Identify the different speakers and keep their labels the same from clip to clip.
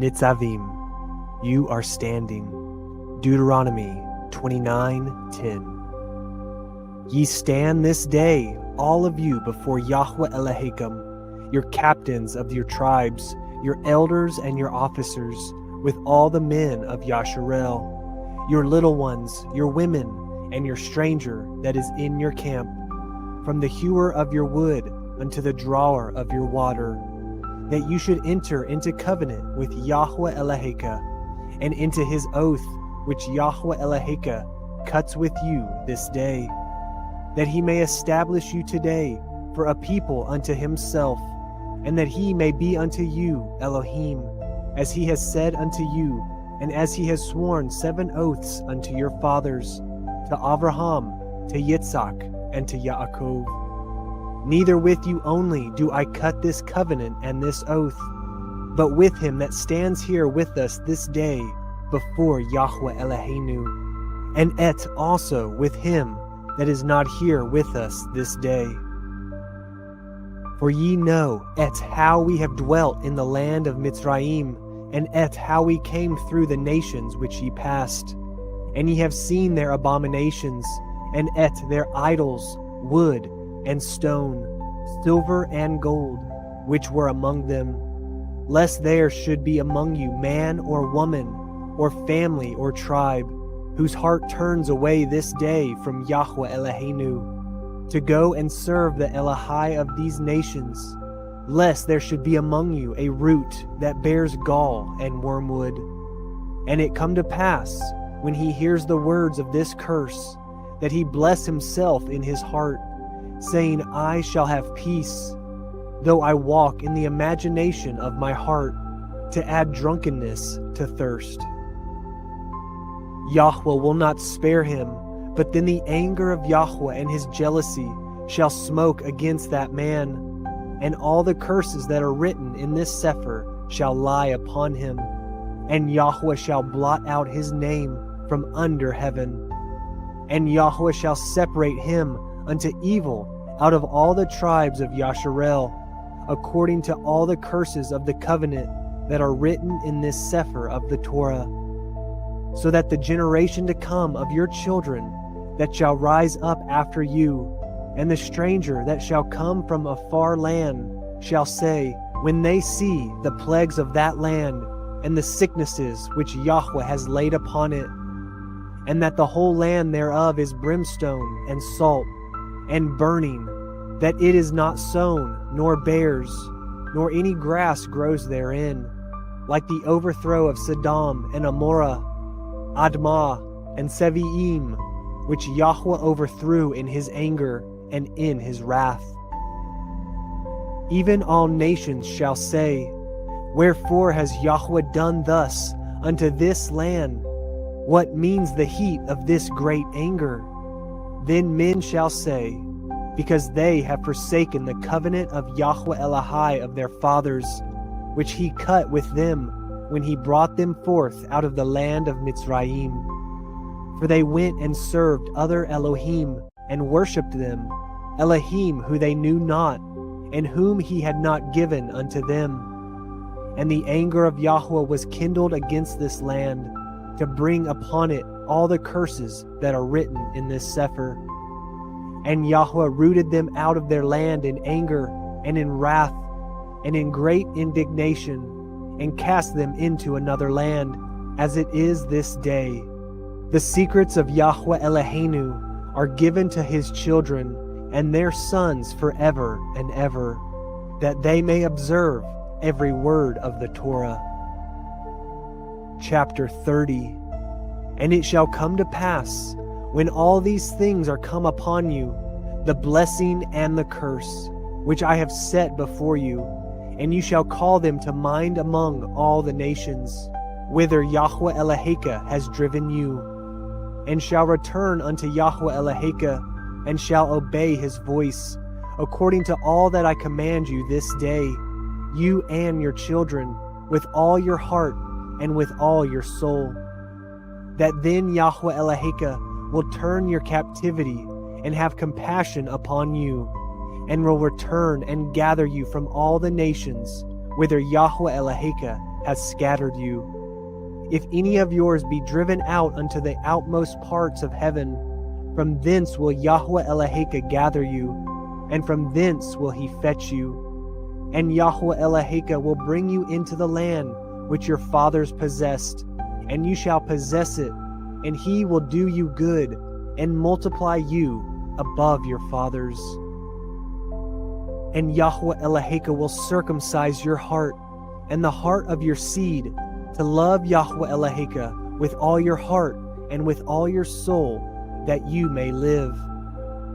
Speaker 1: Nitsaviym, you are standing. Deuteronomy 29:10. Ye stand this day, all of you, before Yahuah Elohechem, your captains of your tribes, your elders and your officers, with all the men of Yashar'el, your little ones, your women, and your stranger that is in your camp, from the hewer of your wood unto the drawer of your water, that you should enter into covenant with Yahuah Eloheka, and into his oath which Yahuah Eloheka cuts with you this day, that he may establish you today for a people unto himself, and that he may be unto you Elohim, as he has said unto you, and as he has sworn 7 oaths unto your fathers, to Abraham, to Yitzhak, and to Yaakov. Neither with you only do I cut this covenant and this oath, but with him that stands here with us this day before Yahuah Eloheinu, and et also with him that is not here with us this day. For ye know et how we have dwelt in the land of Mitzrayim, and et how we came through the nations which ye passed, and ye have seen their abominations, and et their idols, wood and stone, silver and gold, which were among them, lest there should be among you man or woman, or family or tribe, whose heart turns away this day from Yahuah Eloheinu, to go and serve the Elohai of these nations, lest there should be among you a root that bears gall and wormwood. And it come to pass, when he hears the words of this curse, that he bless himself in his heart, saying, I shall have peace, though I walk in the imagination of my heart, to add drunkenness to thirst. Yahuah will not spare him, but then the anger of Yahuah and his jealousy shall smoke against that man, and all the curses that are written in this sefer shall lie upon him, and Yahuah shall blot out his name from under heaven. And Yahuah shall separate him unto evil out of all the tribes of Yashar'el, according to all the curses of the covenant that are written in this sefer of the Torah, so that the generation to come of your children that shall rise up after you, and the stranger that shall come from a far land, shall say, when they see the plagues of that land, and the sicknesses which Yahuah has laid upon it, and that the whole land thereof is brimstone and salt and burning, that it is not sown, nor bears, nor any grass grows therein, like the overthrow of Sodom and Amorah, Admah and Nitsaviym, which Yahuah overthrew in his anger and in his wrath. Even all nations shall say, wherefore has Yahuah done thus unto this land? What means the heat of this great anger? Then men shall say, because they have forsaken the covenant of Yahuah Elohai of their fathers, which he cut with them when he brought them forth out of the land of Mitzrayim. For they went and served other Elohim, and worshipped them, Elohim who they knew not, and whom he had not given unto them. And the anger of Yahuah was kindled against this land, to bring upon it all the curses that are written in this sefer. And Yahuah rooted them out of their land in anger, and in wrath, and in great indignation, and cast them into another land, as it is this day. The secrets of Yahuah Eloheinu are given to his children and their sons forever and ever, that they may observe every word of the Torah. Chapter 30. And it shall come to pass, when all these things are come upon you, the blessing and the curse, which I have set before you, and you shall call them to mind among all the nations, whither Yahuah Eloheka has driven you, and shall return unto Yahuah Eloheka, and shall obey his voice, according to all that I command you this day, you and your children, with all your heart and with all your soul. That then Yahuah Eloheka will turn your captivity and have compassion upon you, and will return and gather you from all the nations whither Yahuah Eloheka has scattered you. If any of yours be driven out unto the outmost parts of heaven, from thence will Yahuah Eloheka gather you, and from thence will he fetch you. And Yahuah Eloheka will bring you into the land which your fathers possessed, and you shall possess it, and he will do you good, and multiply you above your fathers. And Yahuah Eloheka will circumcise your heart, and the heart of your seed, to love Yahuah Eloheka with all your heart and with all your soul, that you may live.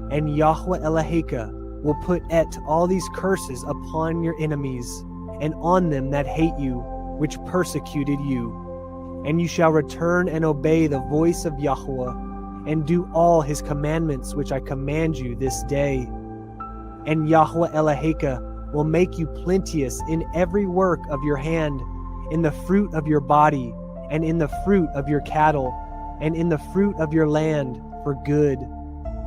Speaker 1: And Yahuah Eloheka will put all these curses upon your enemies, and on them that hate you, which persecuted you. And you shall return and obey the voice of Yahuah, and do all his commandments which I command you this day. And Yahuah Eloheka will make you plenteous in every work of your hand, in the fruit of your body, and in the fruit of your cattle, and in the fruit of your land for good.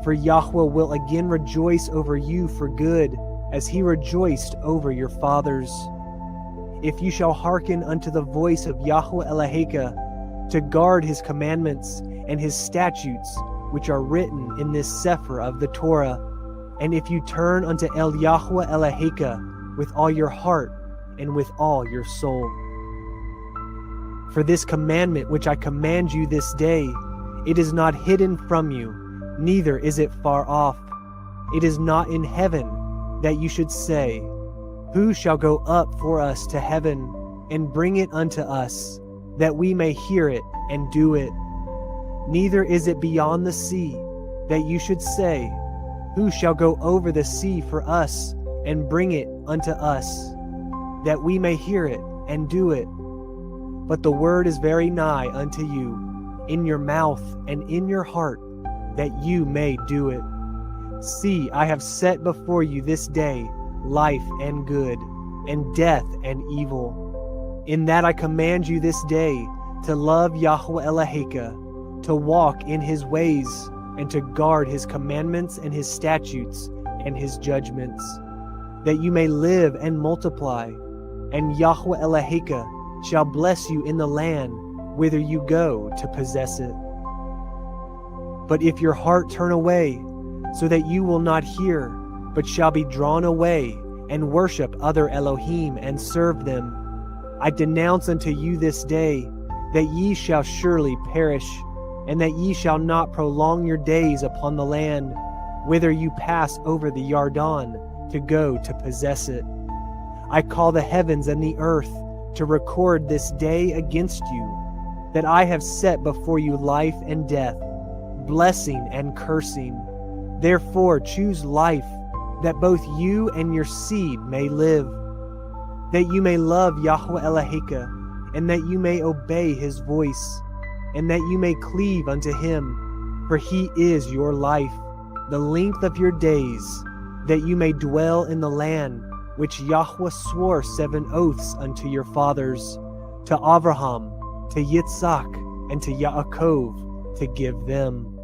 Speaker 1: For Yahuah will again rejoice over you for good, as he rejoiced over your fathers. If you shall hearken unto the voice of Yahuah Eloheka, to guard his commandments and his statutes, which are written in this sefer of the Torah, and if you turn unto Yahuah Eloheka with all your heart and with all your soul. For this commandment which I command you this day, it is not hidden from you, neither is it far off. It is not in heaven, that you should say, Who shall go up for us to heaven, and bring it unto us, that we may hear it and do it? Neither is it beyond the sea, that you should say, Who shall go over the sea for us, and bring it unto us, that we may hear it and do it? But the word is very nigh unto you, in your mouth and in your heart, that you may do it. See, I have set before you this day life and good, and death and evil. In that I command you this day to love Yahuah Eloheka, to walk in his ways, and to guard his commandments and his statutes and his judgments, that you may live and multiply. And Yahuah Eloheka shall bless you in the land whither you go to possess it. But if your heart turn away, so that you will not hear, but shall be drawn away, and worship other Elohim and serve them, I denounce unto you this day that ye shall surely perish, and that ye shall not prolong your days upon the land whither you pass over the Yarden to go to possess it. I call the heavens and the earth to record this day against you, that I have set before you life and death, blessing and cursing. Therefore choose life, that both you and your seed may live, that you may love Yahuah Eloheka, and that you may obey his voice, and that you may cleave unto him, for he is your life, the length of your days, that you may dwell in the land which Yahuah swore 7 oaths unto your fathers, to Abraham, to Yitzhak, and to Yaakov, to give them.